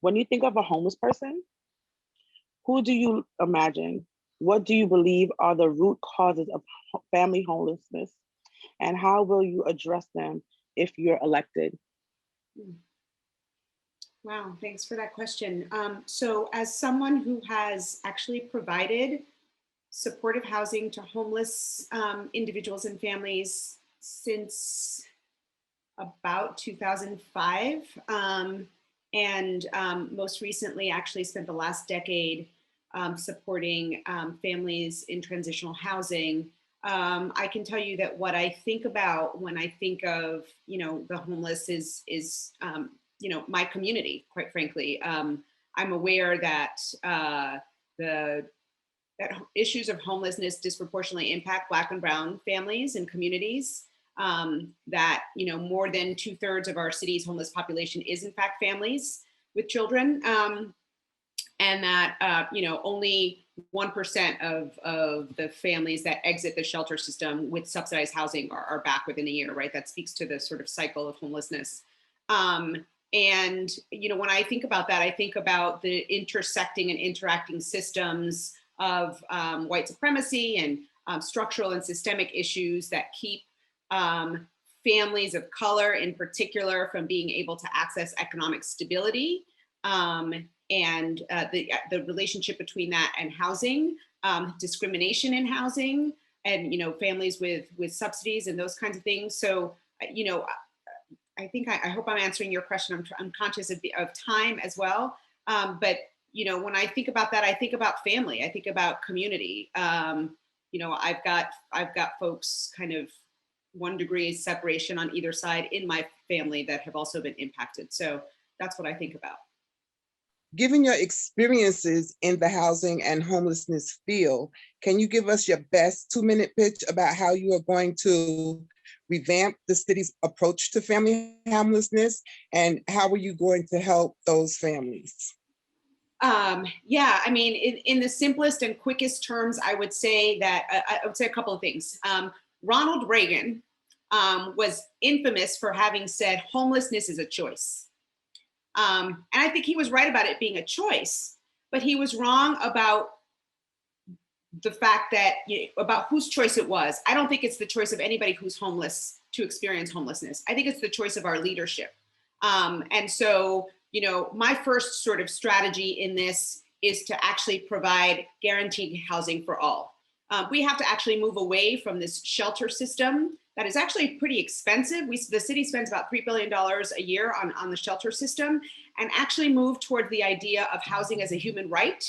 When you think of a homeless person, who do you imagine? What do you believe are the root causes of family homelessness? And how will you address them if you're elected? Wow, thanks for that question. So as someone who has actually provided supportive housing to homeless individuals and families since about 2005, and most recently actually spent the last decade supporting families in transitional housing. I can tell you that what I think about when I think of, the homeless is my community, quite frankly. I'm aware that that issues of homelessness disproportionately impact Black and Brown families and communities. That more than 2/3 of our city's homeless population is in fact families with children, and that only 1% of the families that exit the shelter system with subsidized housing are back within a year, right? That speaks to the sort of cycle of homelessness. And when I think about that, I think about the intersecting and interacting systems of white supremacy and structural and systemic issues that keep families of color in particular from being able to access economic stability, and the relationship between that and housing, discrimination in housing, and families with subsidies and those kinds of things. So I think I hope I'm answering your question. I'm conscious of time as well, but when I think about that, I think about family. I think about community. I've got folks kind of 1 degree separation on either side in my family that have also been impacted. So that's what I think about. Given your experiences in the housing and homelessness field, can you give us your best 2-minute pitch about how you are going to revamp the city's approach to family homelessness, and how are you going to help those families? Yeah, I mean, in the simplest and quickest terms, I would say that I would say a couple of things. Ronald Reagan was infamous for having said homelessness is a choice. And I think he was right about it being a choice, but he was wrong about the fact that about whose choice it was. I don't think it's the choice of anybody who's homeless to experience homelessness. I think it's the choice of our leadership. And so, my first sort of strategy in this is to actually provide guaranteed housing for all. We have to actually move away from this shelter system that is actually pretty expensive. The city spends about $3 billion a year on the shelter system, and actually move toward the idea of housing as a human right,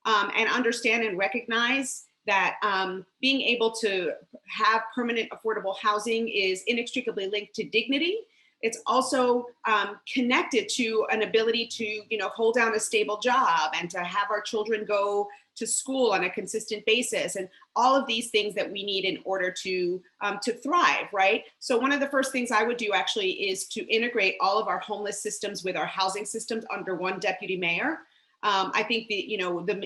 and understand and recognize that being able to have permanent affordable housing is inextricably linked to dignity. It's also connected to an ability to, hold down a stable job and to have our children go to school on a consistent basis, and all of these things that we need in order to thrive, right? So one of the first things I would do actually is to integrate all of our homeless systems with our housing systems under one deputy mayor. I think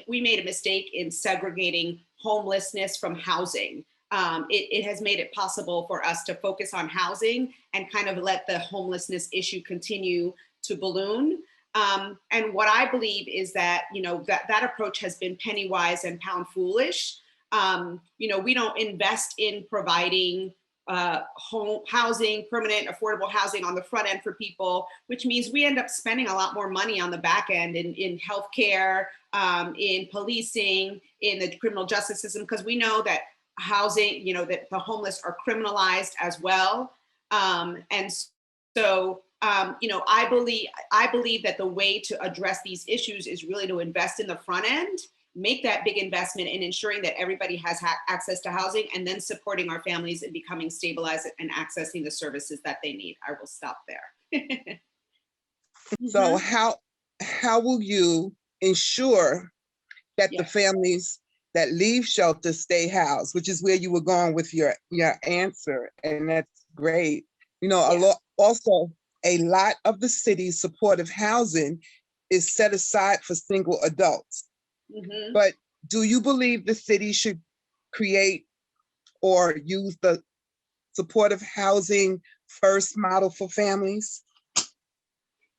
we made a mistake in segregating homelessness from housing. It has made it possible for us to focus on housing and kind of let the homelessness issue continue to balloon. And what I believe is that, that approach has been penny wise and pound foolish. We don't invest in providing home housing, permanent affordable housing on the front end for people, which means we end up spending a lot more money on the back end in healthcare, in policing, in the criminal justice system, because we know that housing, that the homeless are criminalized as well. And so, I believe that the way to address these issues is really to invest in the front end, make that big investment in ensuring that everybody has access to housing, and then supporting our families in becoming stabilized and accessing the services that they need. I will stop there. So how will you ensure that the families that leave shelter stay housed, which is where you were going with your answer, and that's great. Also, a lot of the city's supportive housing is set aside for single adults. Mm-hmm. But do you believe the city should create or use the supportive housing first model for families?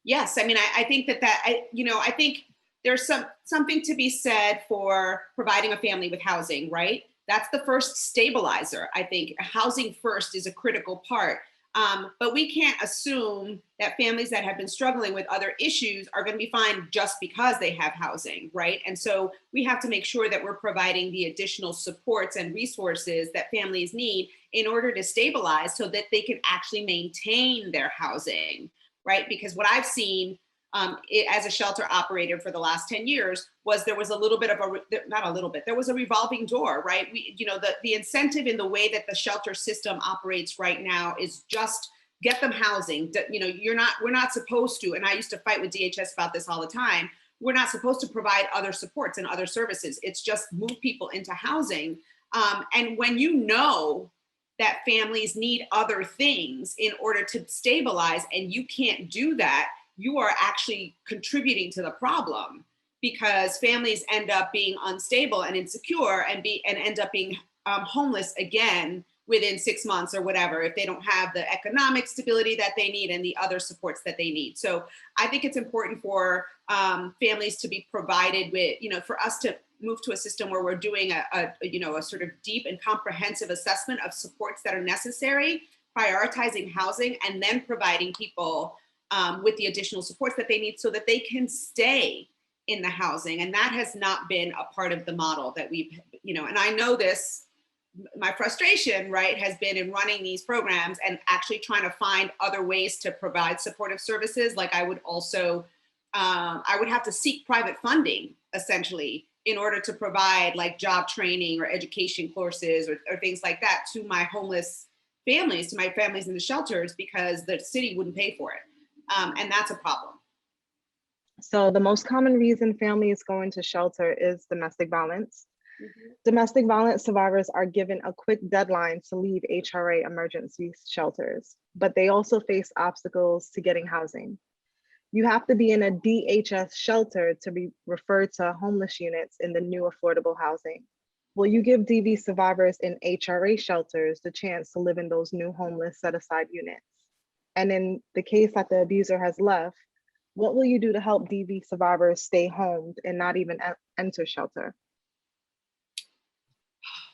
Yes, I mean, I think I think there's something to be said for providing a family with housing, right? That's the first stabilizer. I think housing first is a critical part. But we can't assume that families that have been struggling with other issues are going to be fine just because they have housing, right? And so we have to make sure that we're providing the additional supports and resources that families need in order to stabilize so that they can actually maintain their housing, right? Because what I've seen as a shelter operator for the last 10 years was there was a little bit of not a little bit, there was a revolving door, right? The incentive in the way that the shelter system operates right now is just get them housing. We're not supposed to, and I used to fight with DHS about this all the time, we're not supposed to provide other supports and other services. It's just move people into housing. And when you know that families need other things in order to stabilize and you can't do that, you are actually contributing to the problem, because families end up being unstable and insecure and end up being homeless again within 6 months or whatever, if they don't have the economic stability that they need and the other supports that they need. So I think it's important for families to be provided with, for us to move to a system where we're doing a sort of deep and comprehensive assessment of supports that are necessary, prioritizing housing, and then providing people with the additional supports that they need so that they can stay in the housing. And that has not been a part of the model that we've, and I know this, my frustration, right, has been in running these programs and actually trying to find other ways to provide supportive services. Like I would have to seek private funding essentially in order to provide like job training or education courses or things like that to my homeless families, to my families in the shelters, because the city wouldn't pay for it. And that's a problem. So the most common reason families go into shelter is domestic violence. Mm-hmm. Domestic violence survivors are given a quick deadline to leave HRA emergency shelters, but they also face obstacles to getting housing. You have to be in a DHS shelter to be referred to homeless units in the new affordable housing. Will you give DV survivors in HRA shelters the chance to live in those new homeless set-aside units? And in the case that the abuser has left, what will you do to help DV survivors stay homed and not even enter shelter?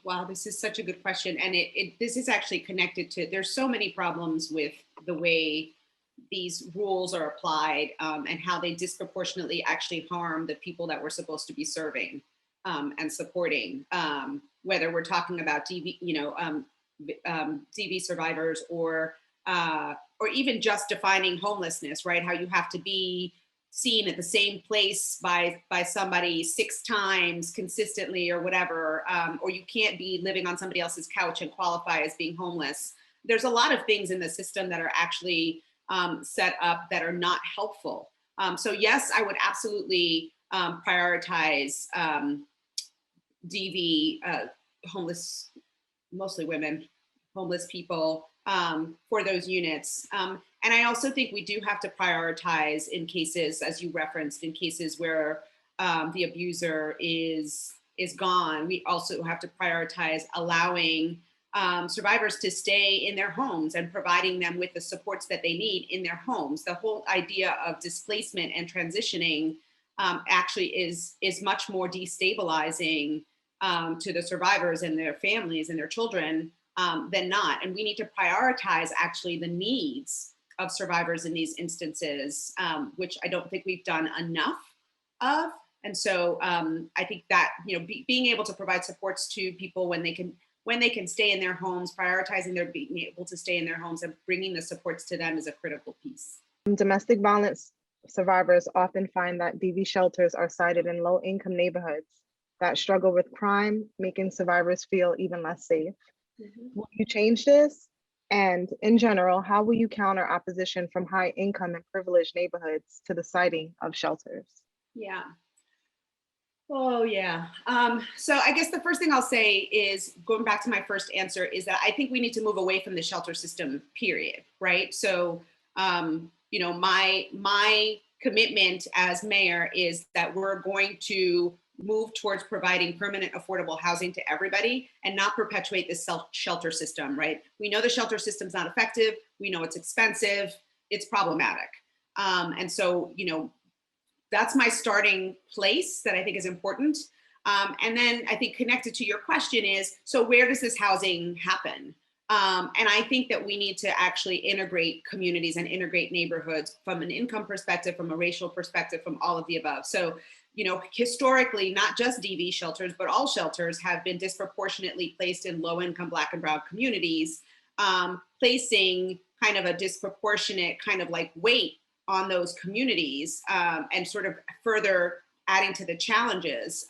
Wow, this is such a good question. And this is actually connected to, there's so many problems with the way these rules are applied and how they disproportionately actually harm the people that we're supposed to be serving and supporting, whether we're talking about DV, DV survivors or even just defining homelessness, right? How you have to be seen at the same place by somebody 6 times consistently or whatever, or you can't be living on somebody else's couch and qualify as being homeless. There's a lot of things in the system that are actually set up that are not helpful. So yes, I would absolutely prioritize DV, homeless, mostly women, homeless people for those units. And I also think we do have to prioritize in cases, as you referenced, in cases where the abuser is gone. We also have to prioritize allowing survivors to stay in their homes and providing them with the supports that they need in their homes. The whole idea of displacement and transitioning actually is much more destabilizing to the survivors and their families and their children than not. And we need to prioritize actually the needs of survivors in these instances, which I don't think we've done enough of. And so I think that, being able to provide supports to people when they can stay in their homes, prioritizing their being able to stay in their homes and bringing the supports to them is a critical piece. Domestic violence survivors often find that DV shelters are sited in low-income neighborhoods that struggle with crime, making survivors feel even less safe. Mm-hmm. Will you change this? And in general, how will you counter opposition from high income and privileged neighborhoods to the siting of shelters? Yeah. Oh, yeah. So I guess the first thing I'll say is, going back to my first answer, is that I think we need to move away from the shelter system, period, right? So, my commitment as mayor is that we're going to move towards providing permanent affordable housing to everybody and not perpetuate this shelter system, right? We know the shelter system's not effective. We know it's expensive. It's problematic. And so, that's my starting place that I think is important. And then I think connected to your question is, so where does this housing happen? And I think that we need to actually integrate communities and integrate neighborhoods from an income perspective, from a racial perspective, from all of the above. So, historically, not just DV shelters, but all shelters have been disproportionately placed in low-income Black and Brown communities, placing kind of a disproportionate kind of like weight on those communities, and sort of further adding to the challenges.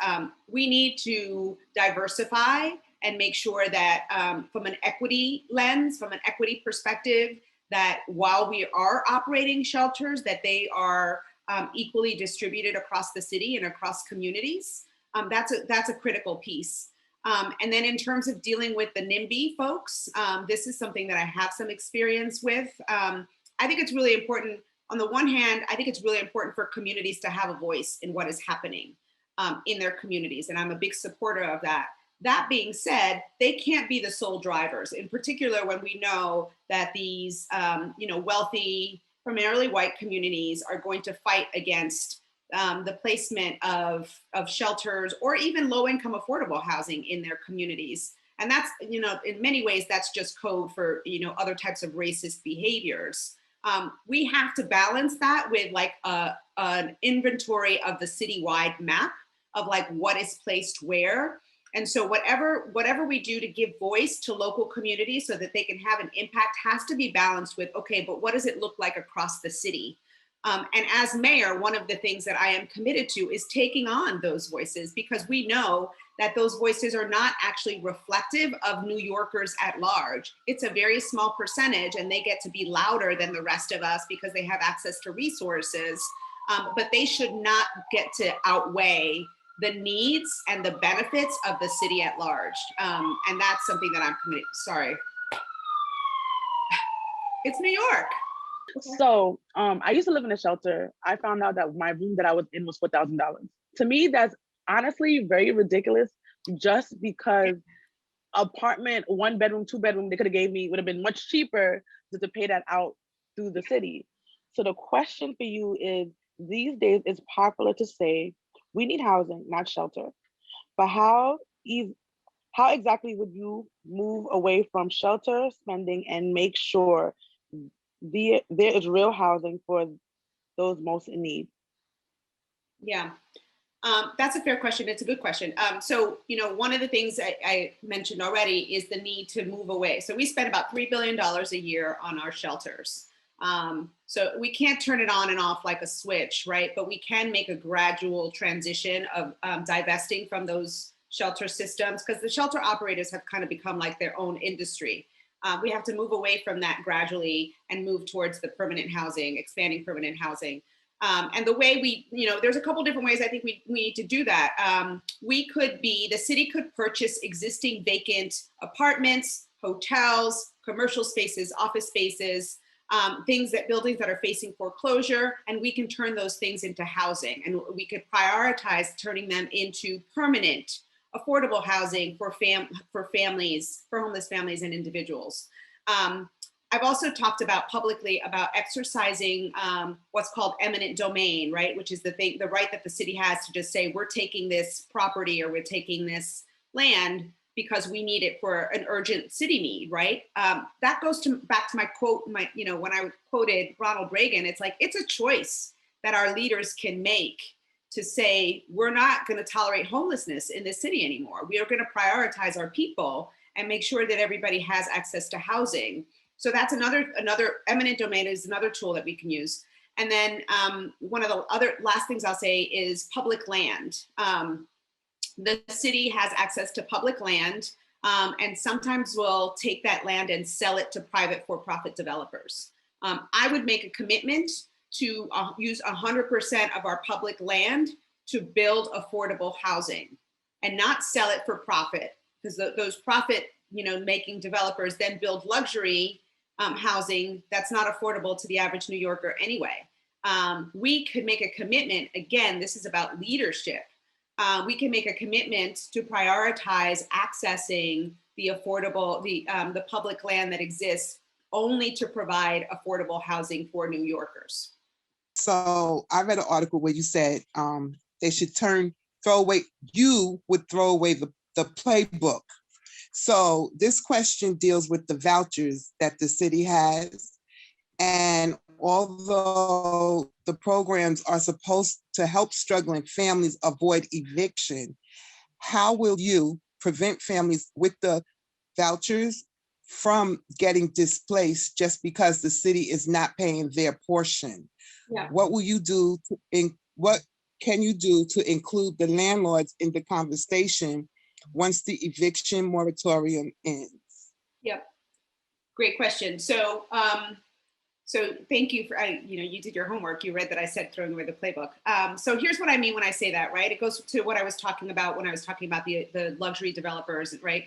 We need to diversify and make sure that from an equity lens, from an equity perspective, that while we are operating shelters, that they are equally distributed across the city and across communities. That's a critical piece. And then in terms of dealing with the NIMBY folks, this is something that I have some experience with. I think it's really important. On the one hand, I think it's really important for communities to have a voice in what is happening in their communities. And I'm a big supporter of that. That being said, they can't be the sole drivers, in particular when we know that these wealthy, primarily white communities are going to fight against the placement of shelters or even low-income affordable housing in their communities. And that's, in many ways, that's just code for, other types of racist behaviors. We have to balance that with like an inventory of the citywide map of like what is placed where. And so whatever we do to give voice to local communities so that they can have an impact has to be balanced with, okay, but what does it look like across the city? And as mayor, one of the things that I am committed to is taking on those voices, because we know that those voices are not actually reflective of New Yorkers at large. It's a very small percentage, and they get to be louder than the rest of us because they have access to resources, but they should not get to outweigh the needs and the benefits of the city at large. And that's something that I'm committed, sorry. It's New York. So I used to live in a shelter. I found out that my room that I was in was $4,000. To me, that's honestly very ridiculous, just because apartment, 1 bedroom, 2 bedroom, they could have gave me would have been much cheaper to pay that out through the city. So the question for you is, these days it's popular to say, we need housing, not shelter. But how exactly would you move away from shelter spending and make sure there is real housing for those most in need? Yeah, that's a fair question. It's a good question. So, one of the things I mentioned already is the need to move away. So we spend about $3 billion a year on our shelters. So we can't turn it on and off like a switch, right? But we can make a gradual transition of divesting from those shelter systems, because the shelter operators have kind of become like their own industry. We have to move away from that gradually and move towards the permanent housing, expanding permanent housing. And the way there's a couple different ways I think we need to do that. The city could purchase existing vacant apartments, hotels, commercial spaces, office spaces, buildings that are facing foreclosure, and we can turn those things into housing. And we could prioritize turning them into permanent, affordable housing for families, for homeless families and individuals. I've also talked publicly about exercising what's called eminent domain, right? Which is the right that the city has to just say, we're taking this property or we're taking this land because we need it for an urgent city need, right? That goes back to my quote, when I quoted Ronald Reagan, it's like, it's a choice that our leaders can make to say, we're not gonna tolerate homelessness in this city anymore. We are gonna prioritize our people and make sure that everybody has access to housing. So that's another eminent domain is another tool that we can use. And then one of the other last things I'll say is public land. The city has access to public land, and sometimes we'll take that land and sell it to private for-profit developers. I would make a commitment to use 100% of our public land to build affordable housing and not sell it for profit, because those profit making developers then build luxury housing that's not affordable to the average New Yorker anyway. We could make a commitment, again, this is about leadership. We can make a commitment to prioritize accessing the affordable, the public land that exists only to provide affordable housing for New Yorkers. So I read an article where you said they should you would throw away the playbook. So this question deals with the vouchers that the city has. And although the programs are supposed to help struggling families avoid eviction, how will you prevent families with the vouchers from getting displaced just because the city is not paying their portion? Yeah. What will you do what can you do to include the landlords in the conversation once the eviction moratorium ends? Yep. Great question. So, so thank you for, you did your homework. You read that I said throwing away the playbook. So here's what I mean when I say that, right? It goes to what I was talking about when I was talking about the luxury developers, right?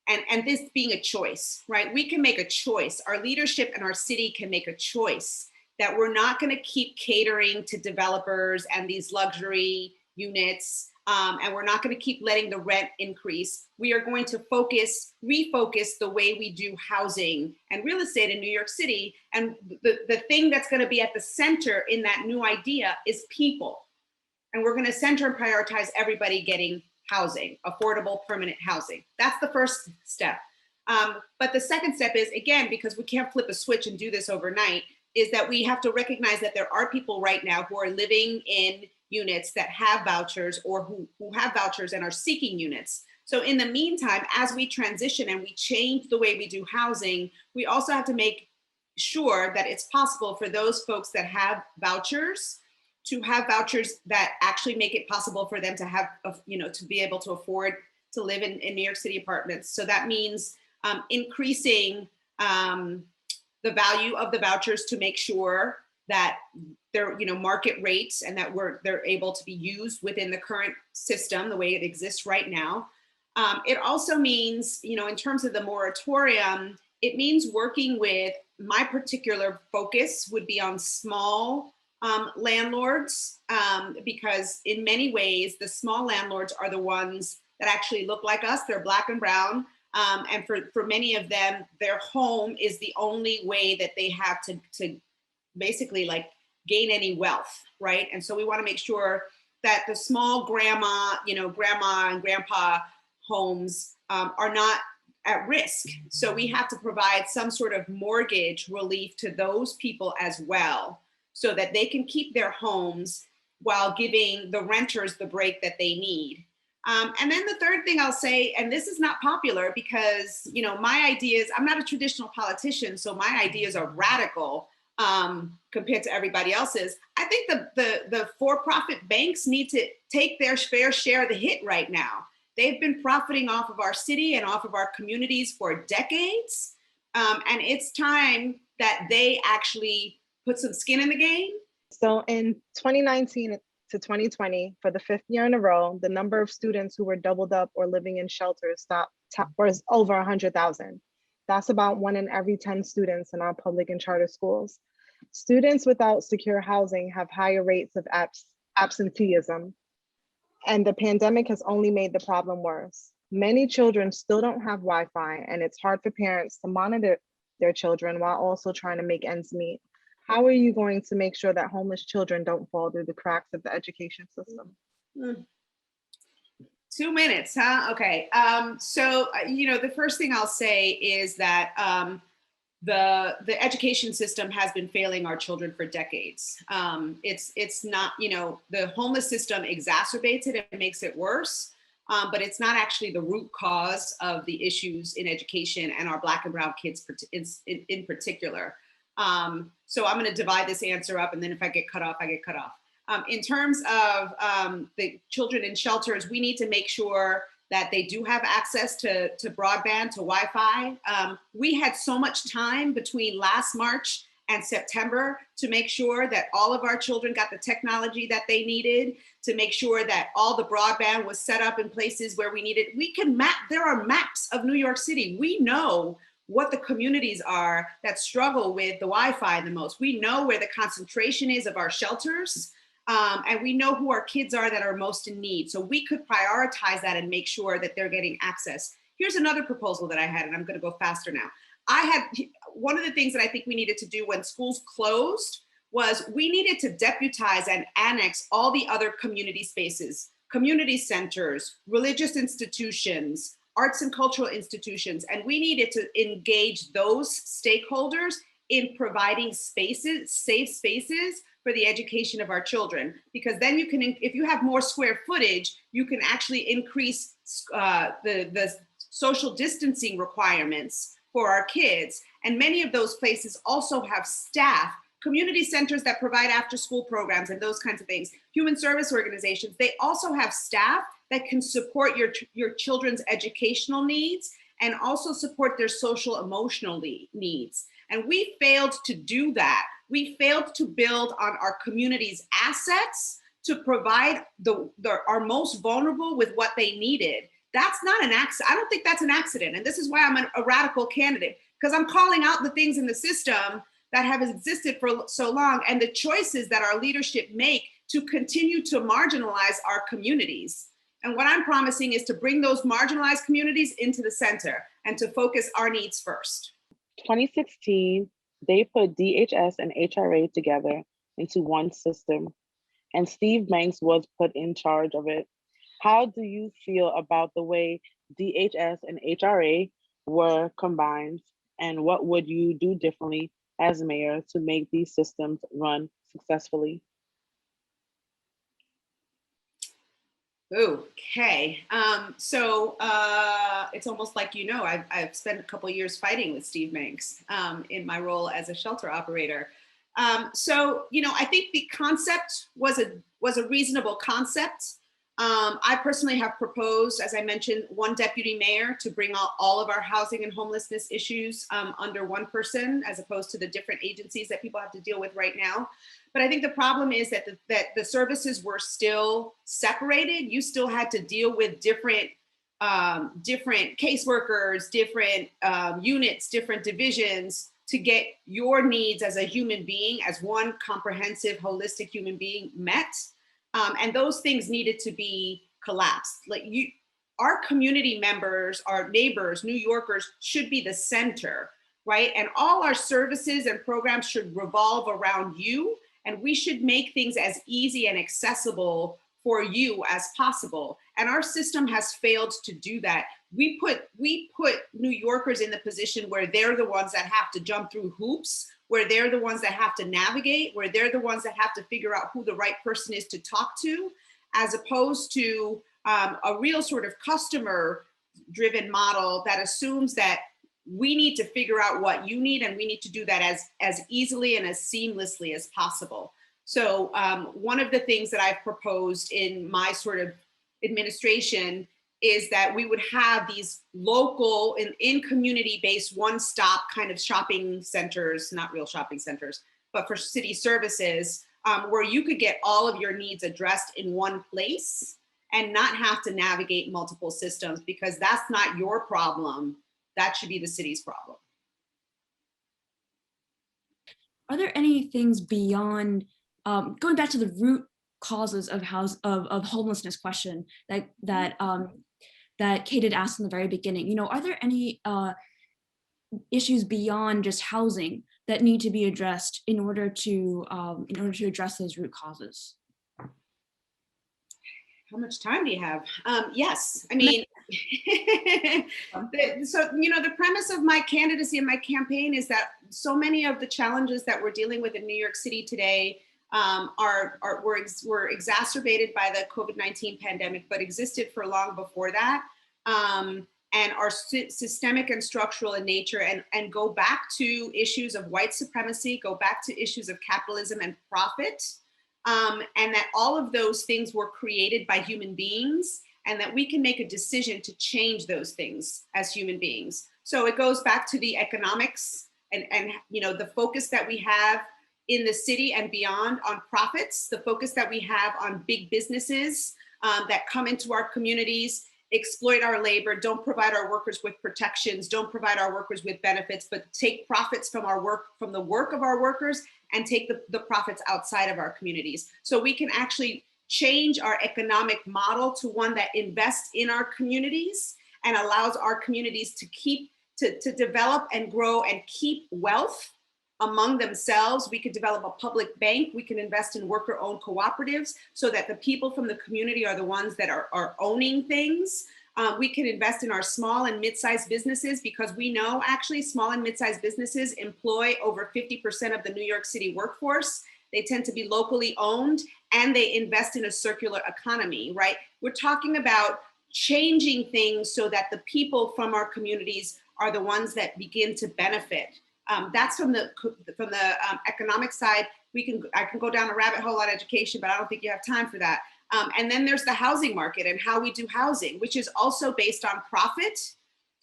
And this being a choice, right? We can make a choice. Our leadership and our city can make a choice that we're not going to keep catering to developers and these luxury units, and we're not going to keep letting the rent increase. We are going to refocus the way we do housing and real estate in New York City. And the thing that's going to be at the center in that new idea is people. And we're going to center and prioritize everybody getting housing, affordable, permanent housing. That's the first step. But the second step is, again, because we can't flip a switch and do this overnight, is that we have to recognize that there are people right now who are living in units that have vouchers or who have vouchers and are seeking units. So in the meantime, as we transition and we change the way we do housing, we also have to make sure that it's possible for those folks that have vouchers to have vouchers that actually make it possible for them to have, to be able to afford to live in New York City apartments. So that means increasing the value of the vouchers to make sure that they're market rates and that they're able to be used within the current system the way it exists right now. It also means, in terms of the moratorium, it means working with, my particular focus would be on small landlords, because in many ways, the small landlords are the ones that actually look like us. They're Black and brown. And for many of them, their home is the only way that they have to basically like gain any wealth, right? And so we want to make sure that the small grandma and grandpa homes are not at risk. So we have to provide some sort of mortgage relief to those people as well, so that they can keep their homes while giving the renters the break that they need. And then the third thing I'll say, and this is not popular because, my ideas, I'm not a traditional politician, so my ideas are radical compared to everybody else's. I think the for-profit banks need to take their fair share of the hit right now. They've been profiting off of our city and off of our communities for decades. And it's time that they actually put some skin in the game. So in 2019 to 2020, for the 5th year in a row, the number of students who were doubled up or living in shelters was over 100,000. That's about 1 in every 10 students in our public and charter schools. Students without secure housing have higher rates of absenteeism, and the pandemic has only made the problem worse. Many children still don't have Wi-Fi, and it's hard for parents to monitor their children while also trying to make ends meet. How are you going to make sure that homeless children don't fall through the cracks of the education system? 2 minutes, huh? Okay. So, the first thing I'll say is that the education system has been failing our children for decades. It's not, the homeless system exacerbates it and makes it worse, but it's not actually the root cause of the issues in education and our Black and brown kids in particular. So I'm going to divide this answer up, and then if I get cut off, I get cut off. In terms of the children in shelters, we need to make sure that they do have access to broadband, to Wi-Fi. We had so much time between last March and September to make sure that all of our children got the technology that they needed, to make sure that all the broadband was set up in places where we needed. We can map, there are maps of New York City. We know what the communities are that struggle with the Wi-Fi the most. We know where the concentration is of our shelters, and we know who our kids are that are most in need. So we could prioritize that and make sure that they're getting access. Here's another proposal that I had, and I'm gonna go faster now. One of the things that I think we needed to do when schools closed was we needed to deputize and annex all the other community spaces, community centers, religious institutions, arts and cultural institutions, and we needed to engage those stakeholders in providing spaces, safe spaces for the education of our children. Because then you can, if you have more square footage, you can actually increase the social distancing requirements for our kids. And many of those places also have staff, community centers that provide after school programs and those kinds of things. Human service organizations, they also have staff that can support your children's educational needs and also support their social emotional needs. And we failed to do that. We failed to build on our community's assets to provide our most vulnerable with what they needed. That's not an accident. I don't think that's an accident. And this is why I'm a radical candidate, because I'm calling out the things in the system that have existed for so long and the choices that our leadership make to continue to marginalize our communities. And what I'm promising is to bring those marginalized communities into the center and to focus our needs first. 2016, they put DHS and HRA together into one system, and Steve Banks was put in charge of it. How do you feel about the way DHS and HRA were combined, and what would you do differently as mayor to make these systems run successfully? Okay, so it's almost like, you know, I've spent a couple of years fighting with Steve Banks in my role as a shelter operator. So, you know, I think the concept was a reasonable concept. I personally have proposed, as I mentioned, one deputy mayor to bring all of our housing and homelessness issues under one person, as opposed to the different agencies that people have to deal with right now. But I think the problem is that the services were still separated. You still had to deal with different caseworkers, different units, different divisions to get your needs as a human being, as one comprehensive, holistic human being met. And those things needed to be collapsed. Like our community members, our neighbors, New Yorkers should be the center, right? And all our services and programs should revolve around you. And we should make things as easy and accessible for you as possible. And our system has failed to do that. We put New Yorkers in the position where they're the ones that have to jump through hoops, where they're the ones that have to navigate, where they're the ones that have to figure out who the right person is to talk to, as opposed to a real sort of customer-driven model that assumes that we need to figure out what you need, and we need to do that as easily and as seamlessly as possible. So one of the things that I've proposed in my sort of administration is that we would have these local and in community-based one-stop kind of shopping centers, not real shopping centers, but for city services, where you could get all of your needs addressed in one place and not have to navigate multiple systems, because that's not your problem. That should be the city's problem. Are there any things beyond going back to the root causes of homelessness question that Kate had asked in the very beginning? You know, are there any issues beyond just housing that need to be addressed in order to address those root causes? How much time do you have? Yes, I mean, so, you know, the premise of my candidacy and my campaign is that so many of the challenges that we're dealing with in New York City today were exacerbated by the COVID-19 pandemic, but existed for long before that, and are systemic and structural in nature, and go back to issues of white supremacy, go back to issues of capitalism and profit. And that all of those things were created by human beings, and that we can make a decision to change those things as human beings. So it goes back to the economics and you know, the focus that we have in the city and beyond on profits, the focus that we have on big businesses that come into our communities, exploit our labor, don't provide our workers with protections, don't provide our workers with benefits, but take profits from our work, from the work of our workers, and take the profits outside of our communities. So we can actually change our economic model to one that invests in our communities and allows our communities to develop and grow and keep wealth among themselves. We could develop a public bank. We can invest in worker-owned cooperatives so that the people from the community are the ones that are owning things. We can invest in our small and mid-sized businesses, because we know actually small and mid-sized businesses employ over 50% of the New York City workforce. They tend to be locally owned, and they invest in a circular economy, right? We're talking about changing things so that the people from our communities are the ones that begin to benefit. That's from the economic side. I can go down a rabbit hole on education, but I don't think you have time for that. And then there's the housing market and how we do housing, which is also based on profit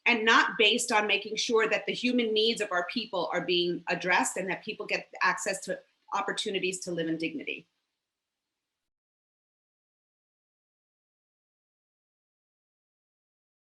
and not based on making sure that the human needs of our people are being addressed and that people get access to opportunities to live in dignity.